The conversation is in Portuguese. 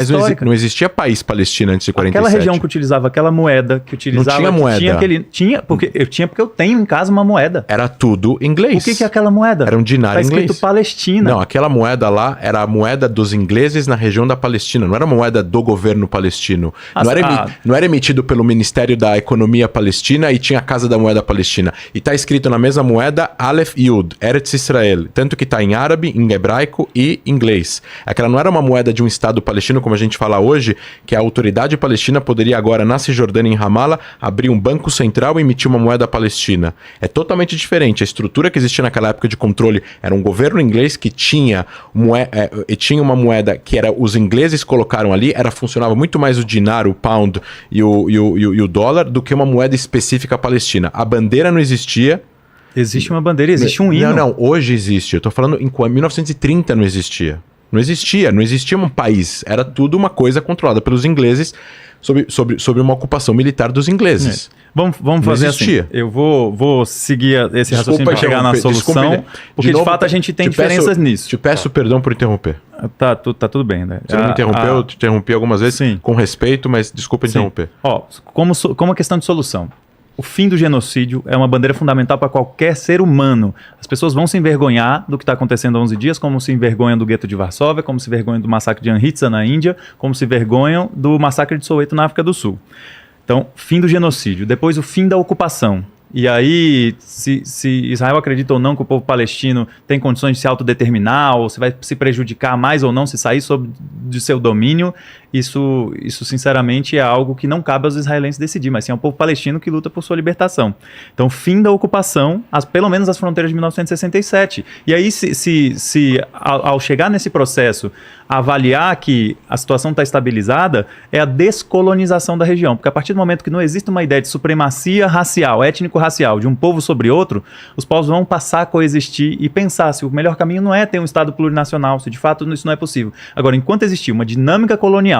Mas histórica. não existia país Palestina antes de 47. Aquela região que utilizava aquela moeda, que utilizava... Não tinha moeda. Porque eu tenho em casa uma moeda. Era tudo inglês. O que é aquela moeda? Era um dinário inglês. Tá escrito Palestina. Não, aquela moeda lá era a moeda dos ingleses na região da Palestina. Não era uma moeda do governo palestino. Não era emitido pelo Ministério da Economia Palestina e tinha a Casa da Moeda Palestina. E tá escrito na mesma moeda Aleph Yud, Eretz Israel. Tanto que tá em árabe, em hebraico e inglês. Aquela não era uma moeda de um Estado palestino, como a gente fala hoje, que a autoridade palestina poderia agora, na Cisjordânia, em Ramallah, abrir um banco central e emitir uma moeda palestina. É totalmente diferente. A estrutura que existia naquela época de controle era um governo inglês que tinha uma moeda que era os ingleses colocaram ali, funcionava muito mais o dinar, o pound e o dólar do que uma moeda específica palestina. A bandeira não existia. Existe uma bandeira, existe um hino. Não, hoje existe. Eu tô falando em 1930 não existia. Não existia um país. Era tudo uma coisa controlada pelos ingleses sobre uma ocupação militar dos ingleses. Vamos fazer assim. Eu vou seguir esse raciocínio para chegar na solução, porque de fato a gente tem diferenças nisso. Te peço perdão por interromper. Tá tudo bem, né? Você não me interrompeu, eu te interrompi algumas vezes, sim, com respeito, mas desculpa interromper. Como a questão de solução. O fim do genocídio é uma bandeira fundamental para qualquer ser humano. As pessoas vão se envergonhar do que está acontecendo há 11 dias, como se envergonham do gueto de Varsóvia, como se envergonham do massacre de Amritsar na Índia, como se envergonham do massacre de Soweto na África do Sul. Então, fim do genocídio. Depois, o fim da ocupação. E aí, se Israel acredita ou não que o povo palestino tem condições de se autodeterminar, ou se vai se prejudicar mais ou não se sair de seu domínio, isso sinceramente é algo que não cabe aos israelenses decidir, mas sim ao povo palestino que luta por sua libertação. Então, fim da ocupação, pelo menos as fronteiras de 1967. E aí, ao chegar nesse processo, avaliar que a situação está estabilizada, é a descolonização da região. Porque a partir do momento que não existe uma ideia de supremacia racial, étnico-racial, de um povo sobre outro, os povos vão passar a coexistir e pensar se o melhor caminho não é ter um Estado plurinacional, se de fato isso não é possível. Agora, enquanto existir uma dinâmica colonial,